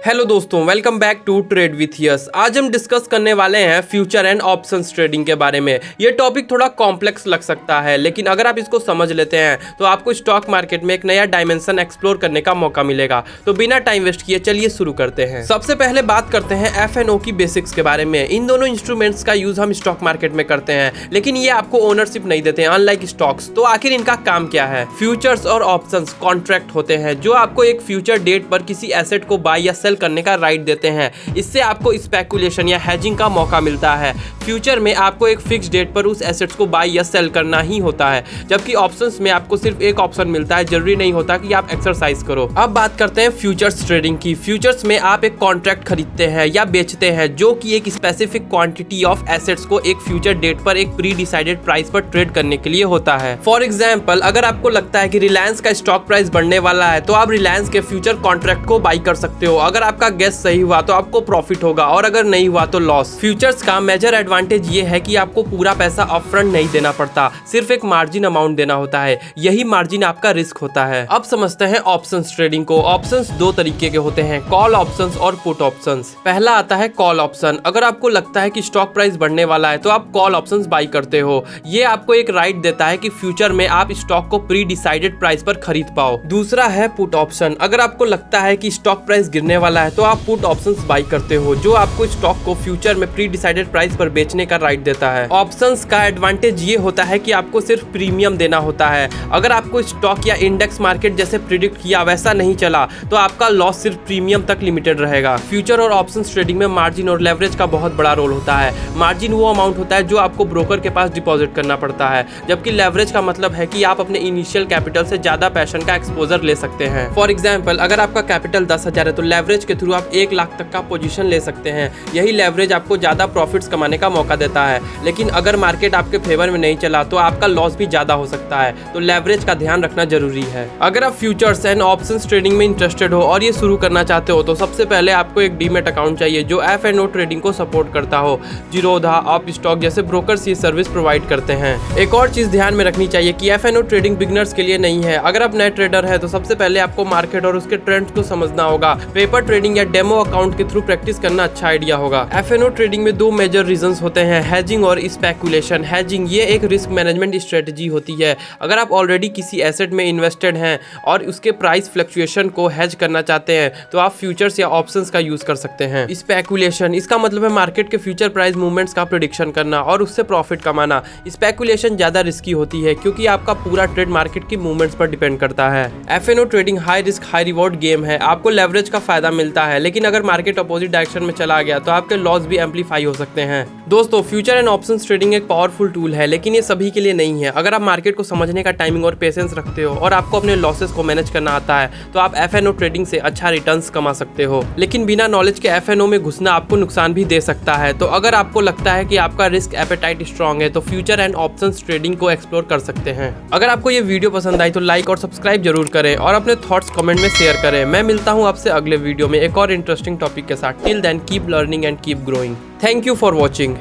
Hello दोस्तों, welcome back to trade with yes. आज हम डिस्कस करने वाले हैं फ्यूचर एंड ऑप्शंस ट्रेडिंग के बारे में। ये टॉपिक थोड़ा कॉम्प्लेक्स लग सकता है, लेकिन अगर आप इसको समझ लेते हैं तो आपको स्टॉक मार्केट में एक नया डायमेंशन एक्सप्लोर करने का मौका मिलेगा। तो बिना टाइम वेस्ट किए चलिए शुरू करते हैं। सबसे पहले बात करते हैं F&O की बेसिक्स के बारे में। इन दोनों इंस्ट्रूमेंट्स का यूज हम स्टॉक मार्केट में करते हैं, लेकिन ये आपको ओनरशिप नहीं देते हैं अनलाइक स्टॉक्स। तो आखिर इनका काम क्या है? फ्यूचर्स और ऑप्शंस कॉन्ट्रैक्ट होते हैं जो आपको एक फ्यूचर डेट पर किसी एसेट को बाय या सेल करने का राइट देते हैं। इससे आपको स्पेकुलेशन या हेजिंग का मौका मिलता है। फ्यूचर में आपको एक फिक्स डेट पर उस एसेट्स को बाय या सेल करना ही होता है, जबकि ऑप्शंस में आपको सिर्फ एक ऑप्शन मिलता है। जरूरी नहीं होता कि आप एक्सरसाइज करो। अब बात करते हैं फ्यूचर्स ट्रेडिंग की। फ्यूचर्स में आप एक कॉन्ट्रैक्ट खरीदते हैं या बेचते हैं जो कि एक स्पेसिफिक क्वांटिटी ऑफ एसेट्स को एक फ्यूचर डेट पर एक प्री डिसाइडेड प्राइस पर ट्रेड करने के लिए होता है। फॉर एग्जाम्पल, अगर आपको लगता है कि रिलायंस का स्टॉक प्राइस बढ़ने वाला है तो आप रिलायंस के फ्यूचर कॉन्ट्रैक्ट को बाई कर सकते हो। अगर आपका गेस सही हुआ तो आपको प्रॉफिट होगा और अगर नहीं हुआ तो लॉस। फ्यूचर्स का मेजर एडवांटेज ये है कि आपको पूरा पैसा अपफ्रंट नहीं देना पड़ता, सिर्फ एक मार्जिन अमाउंट देना होता है। यही मार्जिन आपका रिस्क होता है। अब समझते हैं ऑप्शंस ट्रेडिंग को। ऑप्शंस दो तरीके के होते हैं, कॉल ऑप्शंस और पुट ऑप्शंस। पहला आता है कॉल ऑप्शन। अगर आपको लगता है कि स्टॉक प्राइस बढ़ने वाला है तो आप कॉल ऑप्शंस बाई करते हो। ये आपको एक राइट देता है कि फ्यूचर में आप स्टॉक को प्री डिसाइडेड प्राइस पर खरीद पाओ। दूसरा है पुट ऑप्शन। अगर आपको लगता है कि स्टॉक प्राइस गिरने वाला है तो आप पुट ऑप्शंस बाई करते हो, जो आपको स्टॉक को फ्यूचर में प्री डिसाइडेड प्राइस पर बेचने का राइट देता है। ऑप्शंस का एडवांटेज ये होता है कि आपको सिर्फ प्रीमियम देना होता है। अगर आपको स्टॉक या इंडेक्स मार्केट जैसे प्रिडिक्ट किया वैसा नहीं चला तो आपका लॉस सिर्फ प्रीमियम तक लिमिटेड रहेगा। फ्यूचर और ऑप्शंस ट्रेडिंग में मार्जिन और लेवरेज का बहुत बड़ा रोल होता है। मार्जिन वो अमाउंट होता है जो आपको ब्रोकर के पास डिपॉजिट करना पड़ता है, जबकि लेवरेज का मतलब है कि आप अपने इनिशियल कैपिटल से ज्यादा पैशन का एक्सपोजर ले सकते हैं। फॉर एग्जाम्पल, अगर आपका कैपिटल 10,000 है तो लेवरेज के थ्रू आप 1 लाख तक का पोजीशन ले सकते हैं। यही लेवरेज आपको ज्यादा प्रॉफिट्स कमाने का मौका देता है। लेकिन अगर मार्केट आपके फेवर में नहीं चला तो आपका लॉस भी ज्यादा हो सकता है, तो लेवरेज का ध्यान रखना जरूरी है। अगर आप फ्यूचर्स एंड ऑप्शंस ट्रेडिंग में इंटरेस्टेड हो और ये शुरू करना चाहते हो तो सबसे पहले आपको एक डीमैट अकाउंट चाहिए जो F&O ट्रेडिंग को सपोर्ट करता हो। जीरोधा, आप स्टॉक जैसे ब्रोकर्स ये सर्विस प्रोवाइड करते हैं। एक और चीज ध्यान में रखनी चाहिए कि F&O ट्रेडिंग बिगिनर्स के लिए नहीं है। अगर आप नए ट्रेडर है तो सबसे पहले आपको मार्केट और उसके ट्रेंड्स को समझना होगा। पेपर ट्रेडिंग या डेमो अकाउंट के थ्रू प्रैक्टिस करना अच्छा आइडिया होगा। F&O ट्रेडिंग में दो मेजर रीजंस होते हैं, हेजिंग और स्पेकुलेशन। हेजिंग ये एक रिस्क मैनेजमेंट स्ट्रेटजी होती है। अगर आप ऑलरेडी किसी एसेट में इन्वेस्टेड हैं और उसके प्राइस फ्लक्चुएशन को हेज करना चाहते हैं तो आप फ्यूचर्स या ऑप्शंस का यूज कर सकते हैं। स्पेकुलेशन, इसका मतलब है मार्केट के फ्यूचर प्राइस मूवमेंट्स का प्रेडिक्शन करना और उससे प्रॉफिट कमाना। स्पेकुलेशन ज्यादा रिस्की होती है क्योंकि आपका पूरा ट्रेड मार्केट की मूवमेंट्स पर डिपेंड करता है। F&O trading high risk high reward game है। आपको लेवरेज का फायदा मिलता है, लेकिन अगर मार्केट अपोजिट डायरेक्शन में चला गया तो आपके लॉस भी एम्पलीफाई हो सकते हैं। दोस्तों, फ्यूचर एंड ऑप्शंस ट्रेडिंग एक पावरफुल टूल है, लेकिन ये सभी के लिए नहीं है। अगर आप मार्केट को समझने का टाइमिंग और पेशेंस रखते हो और आपको अपने लॉसेस को मैनेज करना आता है तो आप F&O ट्रेडिंग से अच्छा रिटर्न्स कमा सकते हो। लेकिन बिना नॉलेज के F&O में घुसना आपको नुकसान भी दे सकता है। तो अगर आपको लगता है कि आपका रिस्क एपेटाइट स्ट्रांग है तो फ्यूचर एंड ऑप्शंस ट्रेडिंग को एक्सप्लोर कर सकते हैं। अगर आपको ये वीडियो पसंद आई तो लाइक और सब्सक्राइब जरूर करें और अपने थॉट्स कमेंट में शेयर करें। मैं मिलता हूँ आपसे अगले वीडियो में एक और इंटरेस्टिंग टॉपिक के साथ। Till then keep learning and keep growing. Thank you for watching.